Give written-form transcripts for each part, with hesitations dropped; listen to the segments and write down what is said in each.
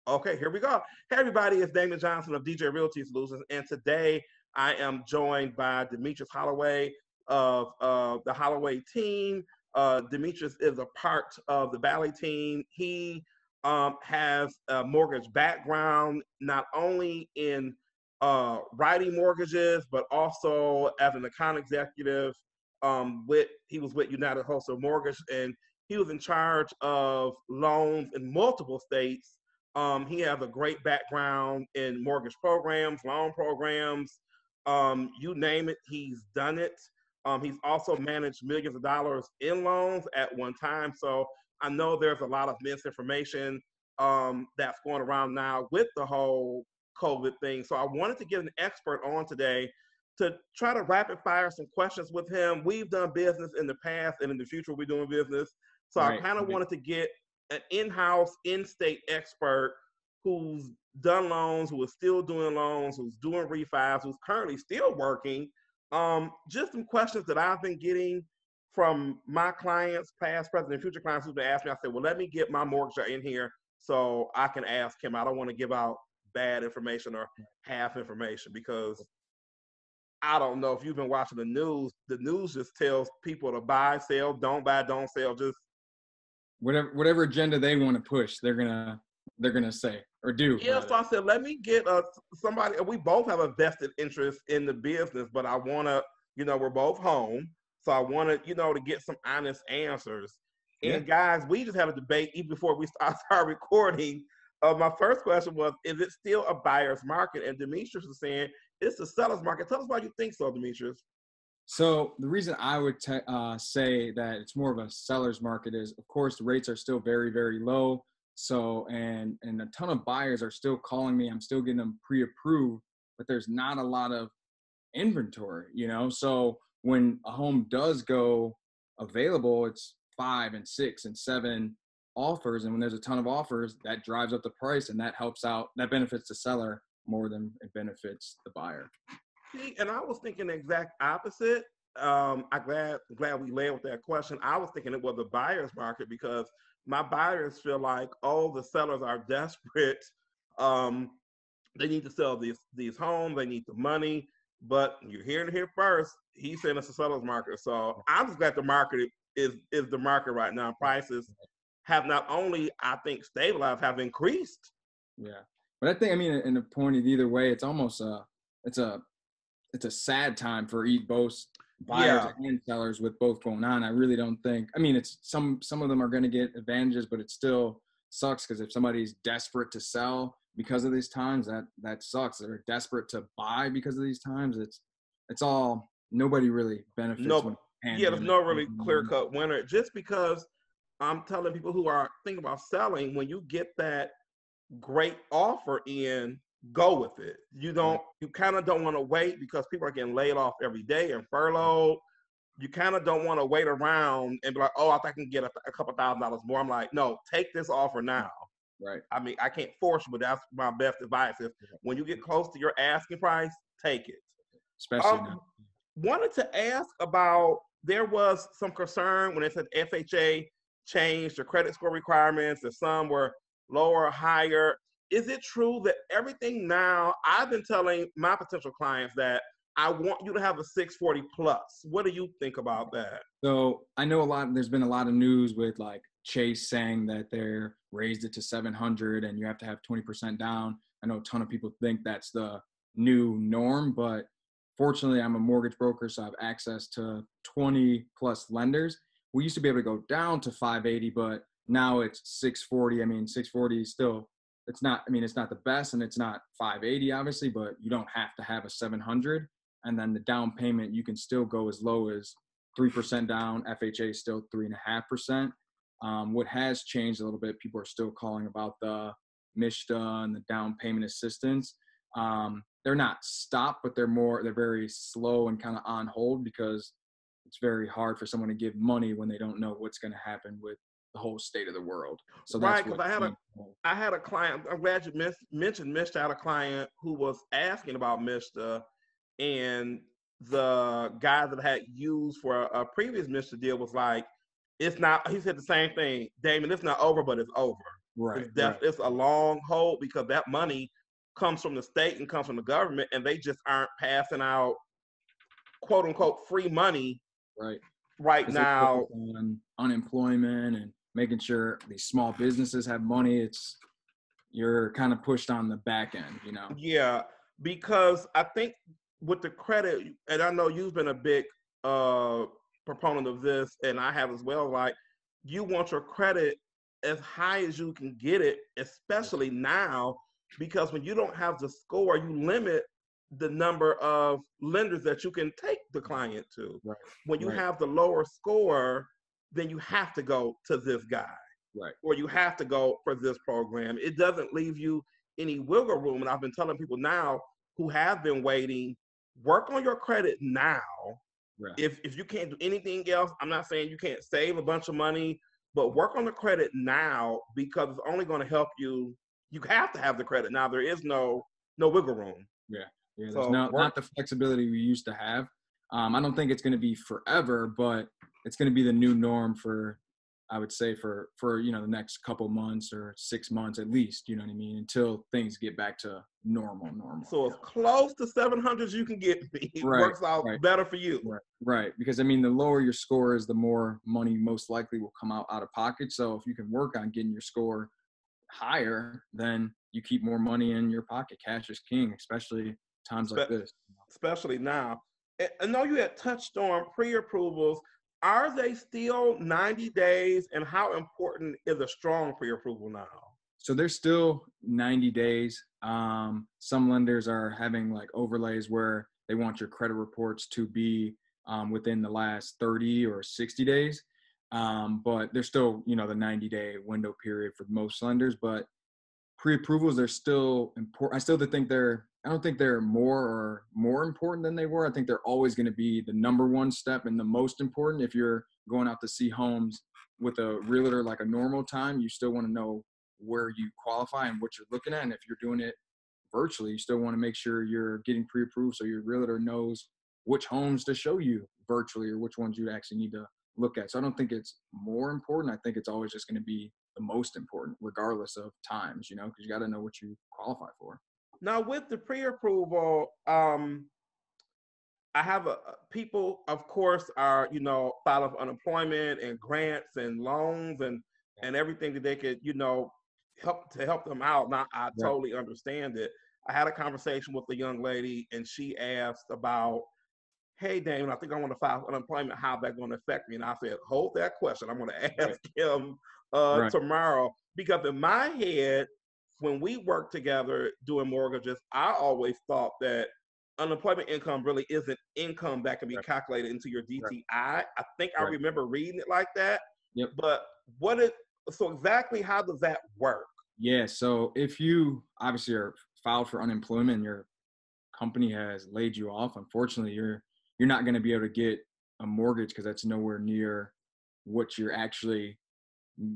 Okay, here we go. Hey, everybody, it's Damon Johnson of DJ Realty Solutions, and today I am joined by Demetris Holloway of the Holloway team. Demetris is a part of the Valley team. He has a mortgage background, not only in writing mortgages, but also as an account executive. He was with United Wholesale Mortgage, and he was in charge of loans in multiple states. He has a great background in mortgage programs, loan programs, you name it, he's done it. He's also managed millions of dollars in loans at one time. So I know there's a lot of misinformation that's going around now with the whole COVID thing. So I wanted to get an expert on today to try to rapid fire some questions with him. We've done business in the past, and in the future we're doing business. So I kind of wanted to get an in-house, in-state expert who's done loans, who is still doing loans, who's doing refis, who's currently still working. Just some questions that I've been getting from my clients, past, present, and future clients who've been asking me. I said, well, let me get my mortgager in here so I can ask him. I don't want to give out bad information or half information, because I don't know if you've been watching the news. The news just tells people to buy, sell, don't buy, don't sell, just whatever agenda they want to push, they're gonna say or do. Yeah, so I said, let me get somebody. We both have a vested interest in the business, but I want to, we're both home, so I want to, to get some honest answers. And guys, we just had a debate even before we started recording. My first question was, is it still a buyer's market? And Demetris was saying it's a seller's market. Tell us why you think so, Demetris. So the reason I would say that it's more of a seller's market is, of course, the rates are still very, very low. So, and a ton of buyers are still calling me. I'm still getting them pre-approved, but there's not a lot of inventory, So when a home does go available, it's 5 and 6 and 7 offers. And when there's a ton of offers, that drives up the price, and that helps out, that benefits the seller more than it benefits the buyer. See, and I was thinking the exact opposite. I'm glad we led with that question. I was thinking it was a buyer's market, because my buyers feel like, oh, the sellers are desperate. They need to sell these homes. They need the money. But you're hearing it here first. He's saying it's a seller's market. So I'm just glad the market is the market right now. Prices have not only, I think, stabilized, have increased. Yeah, but I think, in the point of either way, it's almost it's a sad time for both buyers and sellers with both going on. I really don't think, it's some of them are going to get advantages, but it still sucks, because if somebody's desperate to sell because of these times, that sucks. They're desperate to buy because of these times. It's all, nobody really benefits. There's no really clear-cut winner. Just because I'm telling people who are thinking about selling, when you get that great offer in, go with it. You kind of don't want to wait, because people are getting laid off every day and furloughed. You kind of don't want to wait around and be like, oh, I think I can get a couple $1,000s more. I'm like, no, take this offer now. Right. I can't force you, but that's my best advice is, when you get close to your asking price, take it. Especially now. Wanted to ask about, there was some concern when they said FHA changed their credit score requirements, that some were lower or higher. Is it true that everything now, I've been telling my potential clients that I want you to have a 640 plus. What do you think about that? So I know there's been a lot of news with like Chase saying that they're raised it to 700 and you have to have 20% down. I know a ton of people think that's the new norm, but fortunately I'm a mortgage broker, so I have access to 20 plus lenders. We used to be able to go down to 580, but now it's 640. 640 is still, it's not the best, and it's not 580 obviously, but you don't have to have a 700. And then the down payment, you can still go as low as 3% down. FHA is still 3.5%. What has changed a little bit, people are still calling about the MISHDA and the down payment assistance. They're not stopped, but they're very slow and kind of on hold, because it's very hard for someone to give money when they don't know what's going to happen with the whole state of the world. So that's right, because I had a client, I'm glad you mentioned MISHDA. I had a client who was asking about MISHDA, and the guy that I had used for a previous MISHDA deal was like, it's not, he said the same thing, Damon, it's not over, but it's over. Right, It's a long hold because that money comes from the state and comes from the government, and they just aren't passing out quote unquote free money right. right Because they focus now. on unemployment and making sure these small businesses have money. You're kind of pushed on the back end, you know. Yeah, because I think with the credit, and I know you've been a big uh, proponent of this, and I have as well. Like, you want your credit as high as you can get it, especially now, because when you don't have the score, you limit the number of lenders that you can take the client to. Right, When you right, have the lower score, then you have to go to this guy right, or you have to go for this program. It doesn't leave you any wiggle room. And I've been telling people now who have been waiting, work on your credit now. right. If you can't do anything else, I'm not saying you can't save a bunch of money, but work on the credit now because it's only going to help you. You have to have the credit now. There is no wiggle room. Yeah, yeah. There's So work. not the flexibility we used to have. I don't think it's going to be forever, but it's going to be the new norm for, I would say for the next couple months or 6 months at least. You know what I mean? Until things get back to normal. So as close to 700 as you can get me, Right, works out right, better for you. right, right. Because I mean, the lower your score is, the more money most likely will come out of pocket. So if you can work on getting your score higher, then you keep more money in your pocket. Cash is king, especially times like this. Especially now. I know you had touched on pre-approvals. Are they still 90 days? And how important is a strong pre-approval now? So there's still 90 days. Some lenders are having like overlays where they want your credit reports to be within the last 30 or 60 days. But there's still, the 90-day window period for most lenders. But pre-approvals, they're still important. I don't think they're more important than they were. I think they're always going to be the number one step and the most important. If you're going out to see homes with a realtor like a normal time, you still want to know where you qualify and what you're looking at. And if you're doing it virtually, you still want to make sure you're getting pre-approved so your realtor knows which homes to show you virtually or which ones you actually need to look at. So I don't think it's more important. I think it's always just going to be the most important, regardless of times, because you got to know what you qualify for. Now with the pre-approval, I have people, of course, are filing for unemployment and grants and loans and everything that they could help them out. Now I Right. totally understand it. I had a conversation with a young lady and she asked about, hey, Damon, I think I want to file for unemployment. How that going to affect me? And I said, hold that question. I'm going to ask him Right. tomorrow because in my head, when we work together doing mortgages, I always thought that unemployment income really isn't income that can be Right. calculated into your Right. DTI. I think I Right. remember reading it like that. Yep. But so exactly how does that work? Yeah. So if you obviously are filed for unemployment and your company has laid you off, unfortunately, you're not going to be able to get a mortgage because that's nowhere near what you're actually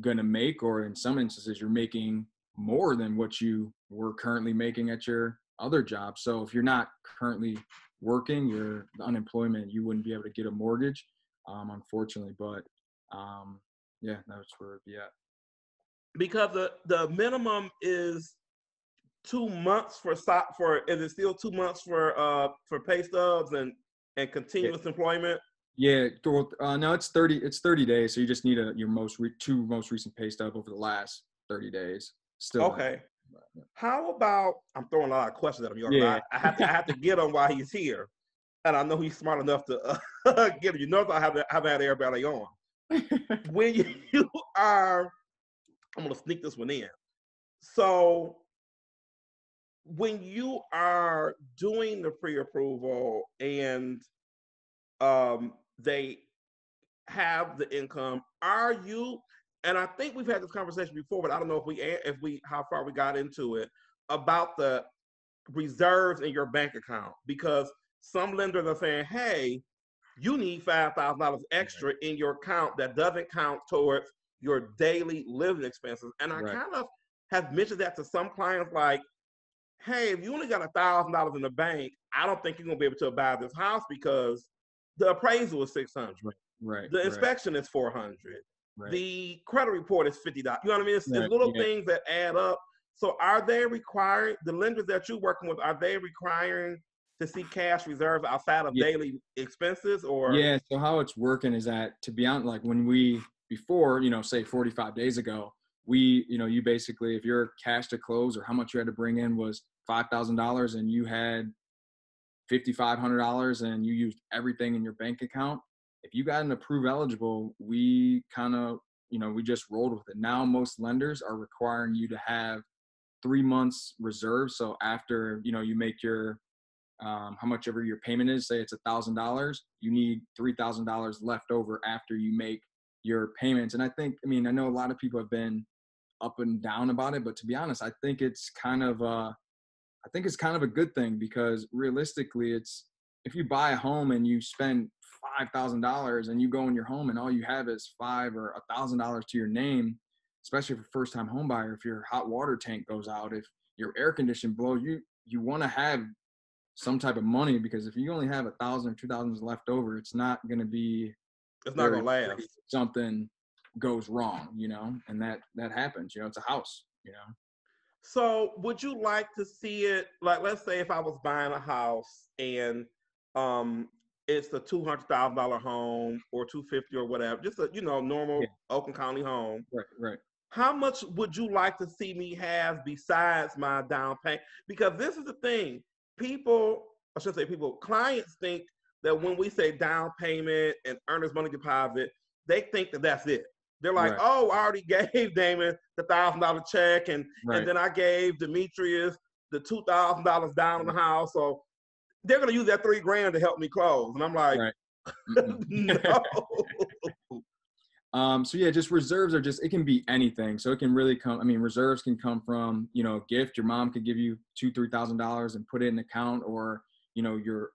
going to make, or in some instances, you're making more than what you were currently making at your other job. So if you're not currently working, you're unemployment, you wouldn't be able to get a mortgage, unfortunately. But yeah, that's where it'd be at. Because the minimum is 2 months for is it still 2 months for pay stubs and Yeah. continuous employment? Yeah, no, it's 30. It's 30 days. So you just need your two most recent pay stub over the last 30 days. Still. Okay. How about I'm throwing a lot of questions at him. Yeah. I have to get him while he's here, and I know he's smart enough to get him. I have had everybody on. When you are, I'm gonna sneak this one in. So when you are doing the pre-approval and they have the income, are you, and I think we've had this conversation before, but I don't know if we how far we got into it about the reserves in your bank account, because some lenders are saying, hey, you need $5,000 extra in your account that doesn't count towards your daily living expenses. And I Right. kind of have mentioned that to some clients, like, hey, if you only got $1,000 in the bank, I don't think you're gonna be able to buy this house because the appraisal is $600. Right. The Right. inspection is $400. Right. the credit report is $50. You know what I mean? It's Right. little Yeah. things that add up. So are they requiring, the lenders that you're working with, are they requiring to see cash reserves outside of Yeah. daily expenses or? Yeah. So how it's working is that, to be honest, like before, say 45 days ago, you basically, if your cash to close or how much you had to bring in was $5,000 and you had $5,500 and you used everything in your bank account, if you got an approved eligible, we kind of, we just rolled with it. Now most lenders are requiring you to have 3 months reserve. So after, you make your, how much ever your payment is, say it's $1,000, you need $3,000 left over after you make your payments. And I know a lot of people have been up and down about it, but to be honest, I think it's kind of a good thing, because realistically, it's, if you buy a home and you spend $5,000 and you go in your home and all you have is $500 or $1,000 to your name, especially for first time home buyer, if your hot water tank goes out, if your air condition blows, you want to have some type of money, because if you only have 1,000 or 2,000 left over, it's not going to be It's not very going to pretty last. if something goes wrong, and that happens. It's a house. So would you like to see it, like, let's say if I was buying a house and um, it's a $200,000 home or 250 or whatever, just a, Yeah. normal Oakland County home. Right. Right. How much would you like to see me have besides my down payment? Because this is the thing. Clients think that when we say down payment and earnest money deposit, they think that that's it. They're like, Right. oh, I already gave Damon the $1,000 check, and Right. then I gave Demetrius the $2,000 down on the house. So they're gonna use that $3,000 to help me close. And I'm like, Right. no. So yeah, just reserves it can be anything. So it can really reserves can come from, a gift. Your mom could give you $2,000-$3,000 and put it in an account, or, your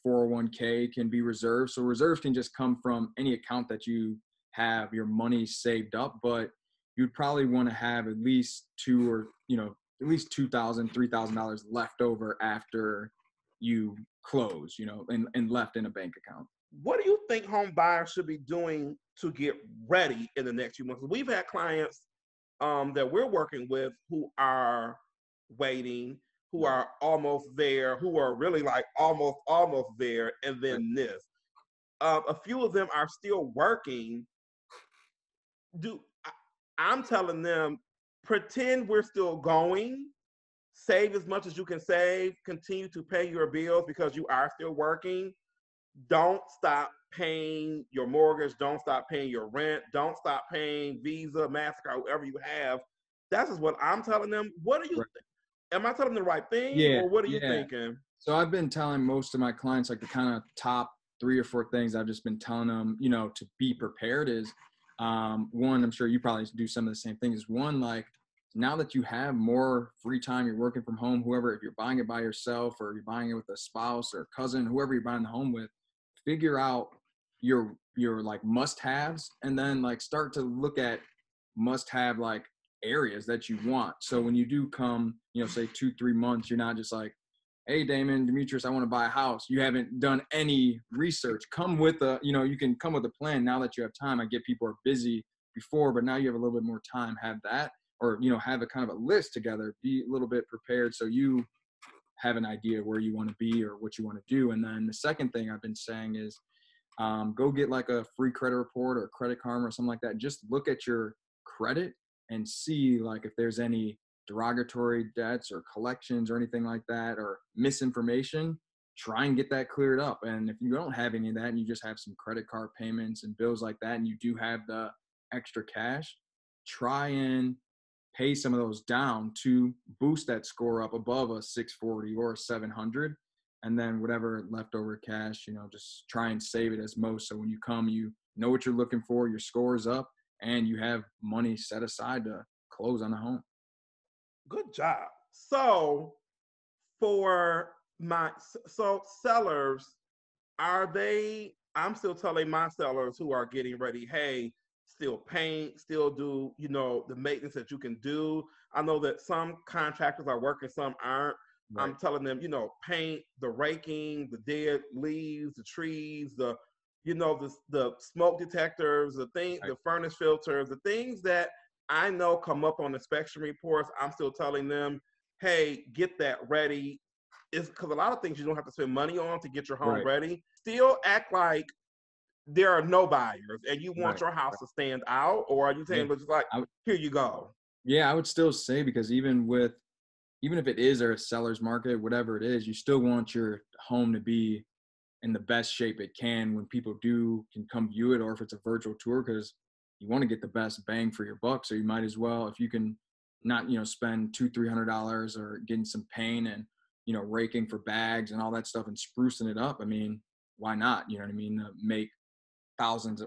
401k can be reserved. So reserves can just come from any account that you have your money saved up, but you'd probably want to have at least $2,000-$3,000 left over after you close, and left in a bank account. What do you think home buyers should be doing to get ready in the next few months? We've had clients that we're working with who are waiting, who are almost there, who are really like almost there, and then this. A few of them are still working. I'm telling them, pretend we're still going, save as much as you can save, continue to pay your bills because you are still working. Don't stop paying your mortgage. Don't stop paying your rent. Don't stop paying Visa, MasterCard, whatever you have. That's just what I'm telling them. What do you think? Am I telling them the right thing, Yeah, or what are you yeah. thinking? So I've been telling most of my clients, like, the kind of top 3 or 4 things I've just been telling them, to be prepared is, one, I'm sure you probably do some of the same things. One, like, now that you have more free time, you're working from home, whoever, if you're buying it by yourself or you're buying it with a spouse or cousin, whoever you're buying the home with, figure out your like must-haves, and then like start to look at must-have like areas that you want. So when you do come, say 2-3 months, you're not just like, hey, Damon, Demetris, I want to buy a house. You haven't done any research. Come with you can come with a plan now that you have time. I get people are busy before, but now you have a little bit more time. Have that, or, have a kind of a list together. Be a little bit prepared so you have an idea where you want to be or what you want to do. And then the second thing I've been saying is, go get like a free credit report or Credit Karma or something like that. Just look at your credit and see like if there's any derogatory debts or collections or anything like that, or misinformation. Try and get that cleared up. And if you don't have any of that and you just have some credit card payments and bills like that, and you do have the extra cash, try and pay some of those down to boost that score up above a 640 or a 700. And then whatever leftover cash, just try and save it as most. So when you come, you know what you're looking for, your score is up, and you have money set aside to close on the home. Good job. So sellers, I'm still telling my sellers who are getting ready, hey, still paint, still do, the maintenance that you can do. I know that some contractors are working, some aren't. Right. I'm telling them, paint, the raking, the dead leaves, the trees, the the smoke detectors, the furnace filters, the things that I know come up on inspection reports. I'm still telling them, hey, get that ready. It's because a lot of things you don't have to spend money on to get your home ready. Still act like there are no buyers and you want your house to stand out, or are you saying just like, here you go? Yeah, I would still say, because even if it is a seller's market, whatever it is, you still want your home to be in the best shape it can when people can come view it, or if it's a virtual tour, because you want to get the best bang for your buck. So you might as well, if you can not, spend $200-300 or getting some paint and, raking for bags and all that stuff and sprucing it up. I mean, why not? You know what I mean? Make thousands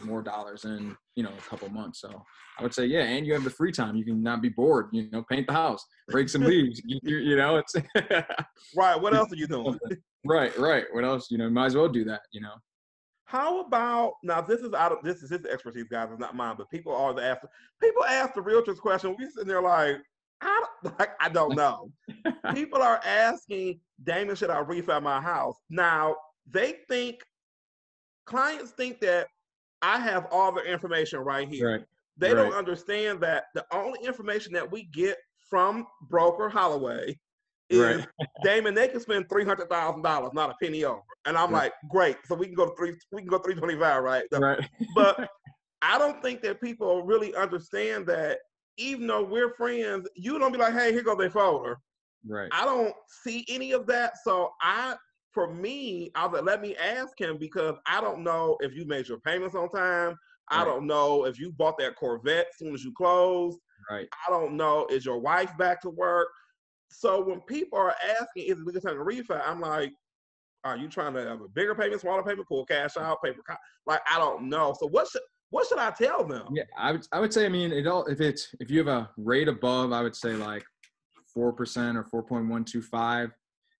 more dollars in, a couple months. So I would say, yeah. And you have the free time. You can not be bored, paint the house, break some leaves, it's right. What else are you doing? Right. What else? Might as well do that, How about now? This is his expertise, guys. It's not mine. But people ask the realtors question. We sitting there like, I don't know. People are asking, Damon, should I refi my house? Now clients think that I have all the information right here. Right. They don't understand that the only information that we get from broker Holloway is Damon, they can spend $300,000, not a penny over. And I'm like, great. So we can go 325, right? Right. But I don't think that people really understand that even though we're friends, you don't be like, hey, here goes their folder. Right. I don't see any of that. So for me, I was like, let me ask him, because I don't know if you made your payments on time. I don't know if you bought that Corvette as soon as you closed. Right. I don't know, is your wife back to work? So when people are asking, is it a good time to refi? I'm like, are you trying to have a bigger payment, smaller payment, pull cash out, like, I don't know. So what should I tell them? Yeah, I would say, I mean, if you have a rate above, I would say like 4% or 4.125,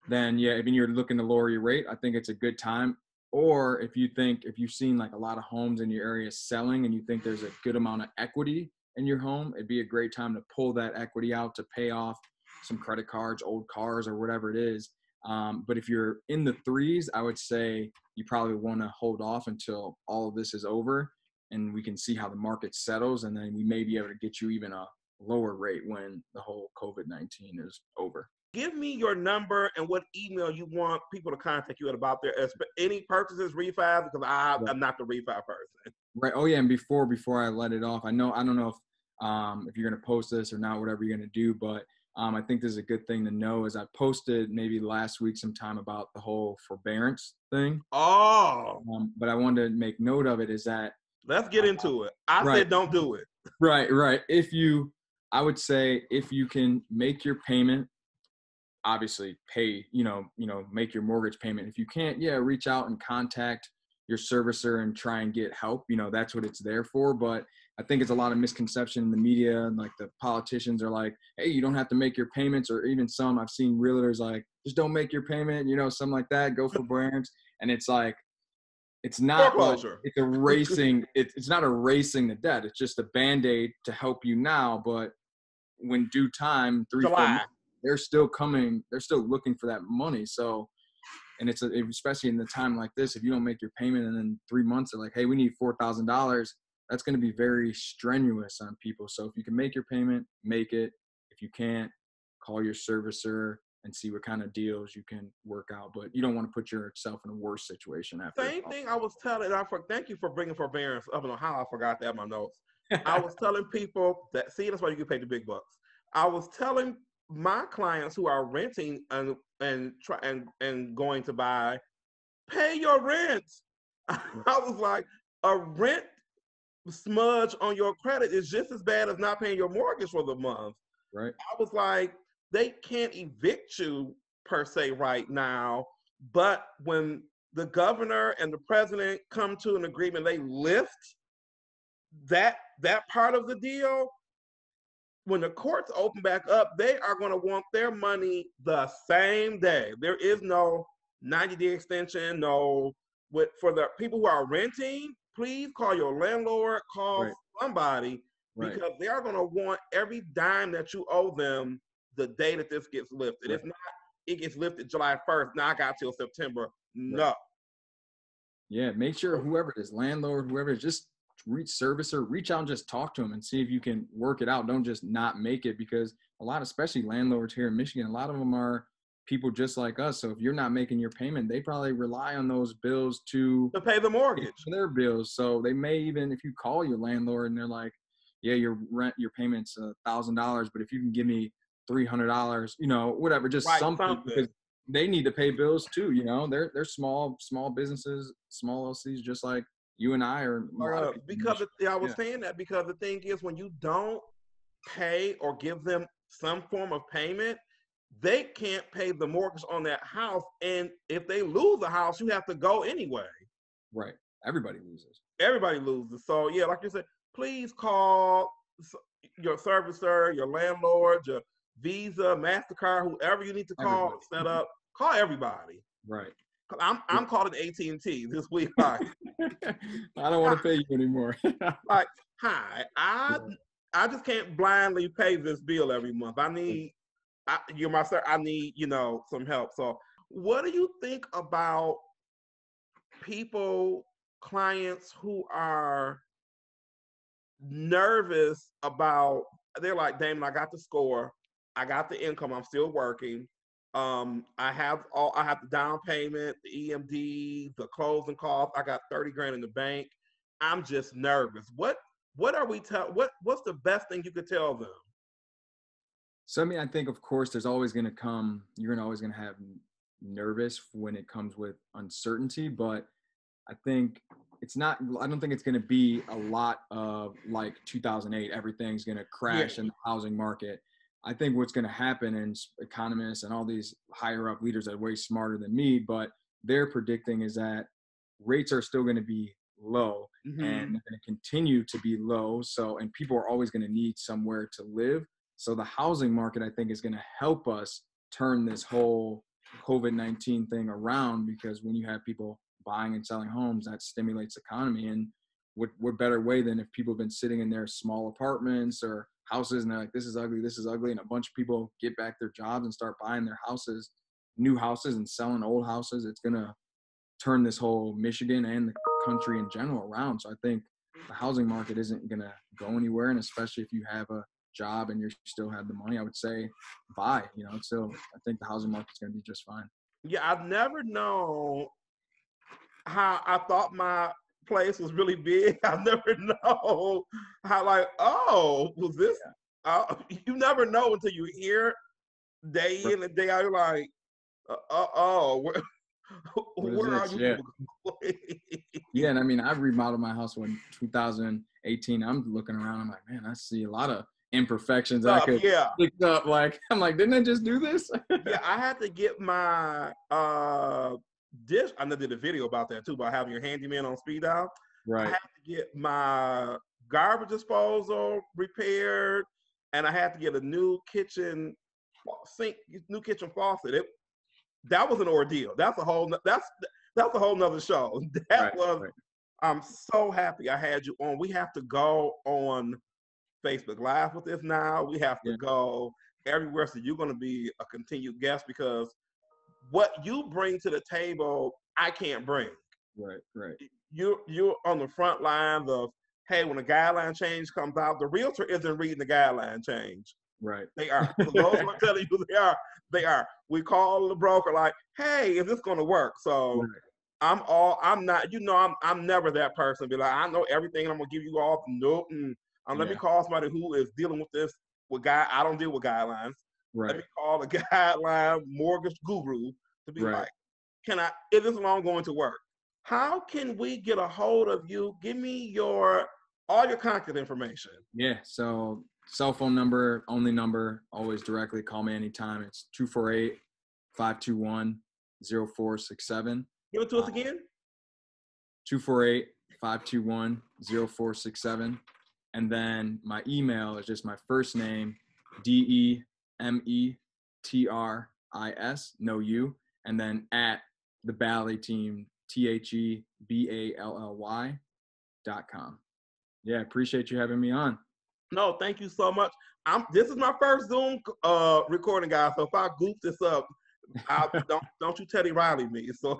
then yeah, I mean, you're looking to lower your rate. I think it's a good time. Or if you've seen like a lot of homes in your area selling and you think there's a good amount of equity in your home, it'd be a great time to pull that equity out to pay off some credit cards, old cars, or whatever it is. But if you're in the threes, I would say you probably want to hold off until all of this is over and we can see how the market settles. And then we may be able to get you even a lower rate when the whole COVID-19 is over. Give me your number and what email you want people to contact you at about any purchases, refi, because I'm not the refi person. Right. Oh yeah. And before I let it off, I don't know if you're going to post this or not, whatever you're going to do, but I think this is a good thing to know. Is I posted maybe last week sometime about the whole forbearance thing. Oh. But I wanted to make note of it, is that let's get into it. I said don't do it. Right. I would say if you can make your payment, obviously pay, make your mortgage payment. If you can't, reach out and contact your servicer and try and get help. That's what it's there for. But I think it's a lot of misconception in the media, and like the politicians are like, hey, you don't have to make your payments, or even some I've seen realtors like, just don't make your payment, something like that, go for forbearance. And it's like, it's not foreclosure. It's erasing it's not erasing the debt. It's just a Band-Aid to help you now. But when due time, 3-4 months, they're still looking for that money. So, and it's especially in the time like this, if you don't make your payment and then 3 months they're like, hey, we need $4,000, that's going to be very strenuous on people. So if you can make your payment, make it. If you can't, call your servicer and see what kind of deals you can work out. But you don't want to put yourself in a worse situation after. Same thing I was telling, thank you for bringing forbearance up, and how I forgot that in my notes. I was telling people that, that's why you get paid the big bucks. I was telling my clients who are renting and going to buy, pay your rent. I was like, a rent smudge on your credit is just as bad as not paying your mortgage for the month. Right. I was like, they can't evict you per se right now, but when the governor and the president come to an agreement, they lift that part of the deal. When the courts open back up, they are going to want their money the same day. There is no 90-day extension. For the people who are renting, please call your landlord, call somebody, because they are going to want every dime that you owe them the day that this gets lifted. If not, it gets lifted July 1st. Now I got till September. No. Yeah, make sure whoever it is, landlord, whoever it is, just reach servicer, reach out and just talk to them and see if you can work it out. Don't just not make it, because a lot, especially landlords here in Michigan, a lot of them are people just like us. So if you're not making your payment, they probably rely on those bills to pay the mortgage. their bills. So they may even, if you call your landlord and they're like, yeah, your payment's $1,000, but if you can give me $300, whatever, just something, because they need to pay bills too. They're small businesses, small LCs, just like you and I are. Because I was saying that because the thing is, when you don't pay or give them some form of payment, they can't pay the mortgage on that house. And if they lose the house, you have to go anyway. Right. Everybody loses. Everybody loses. So yeah, like you said, please call your servicer, your landlord, your Visa, MasterCard, whoever you need to call and set up. Call everybody. Right. I'm calling AT&T this week. Like, I don't want to pay you anymore. Like, hi, I just can't blindly pay this bill every month. I need you're my sir. I need some help. So, what do you think about clients who are nervous about? They're like, Damon, I got the score, I got the income, I'm still working. I have the down payment, the EMD, the closing costs. I got 30 grand in the bank. I'm just nervous. What's the best thing you could tell them? So, I think, of course, you're always going to have nervous when it comes with uncertainty, but I don't think it's going to be a lot of like 2008, everything's going to crash in the housing market. I think what's going to happen, and economists and all these higher up leaders are way smarter than me, but they're predicting is that rates are still going to be low and they're going to continue to be low. So, and people are always going to need somewhere to live. So the housing market, I think, is going to help us turn this whole COVID-19 thing around, because when you have people buying and selling homes, that stimulates the economy. And what better way than if people have been sitting in their small apartments or houses and they're like, this is ugly. And a bunch of people get back their jobs and start buying their houses, new houses, and selling old houses. It's going to turn this whole Michigan and the country in general around. So I think the housing market isn't going to go anywhere. And especially if you have a job and you still have the money, I would say buy. I think the housing market's going to be just fine. Yeah, I've never known how I thought my place was really big. I never know how, like, was this? You never know until you hear day in and day out. You're like, where are you? Yeah, and I remodeled my house in 2018. I'm looking around. I'm like, man, I see a lot of imperfections I could pick up. Like, I'm like, didn't I just do this? Yeah, I had to get my dish. I did a video about that too, about having your handyman on speed dial. Right. I had to get my garbage disposal repaired, and I had to get a new kitchen sink, new kitchen faucet. That was an ordeal. That's a whole nother show. I'm so happy I had you on. We have to go on Facebook Live with this now. We have to go everywhere. So you're going to be a continued guest, because what you bring to the table, I can't bring. Right. You're on the front lines of, hey, when a guideline change comes out, the realtor isn't reading the guideline change. Right. They are. So those who are telling you they are. We call the broker like, hey, is this going to work? So I'm never that person. Be like, I know everything and I'm going to give you all. Nope. Let me call somebody who is dealing with this I don't deal with guidelines. Right. Let me call a guideline mortgage guru to be like, is this loan going to work? How can we get a hold of you? Give me all your contact information. Yeah. So cell phone number, only number, always directly call me anytime. It's 248-521-0467. Give it to us again. 248-521-0467. And then my email is just my first name, DEMETRIS, no U, and then at the Bally Team, THEBALLY.com. Yeah, appreciate you having me on. No, thank you so much. This is my first Zoom recording, guys. So if I goof this up, don't you Teddy Riley me. So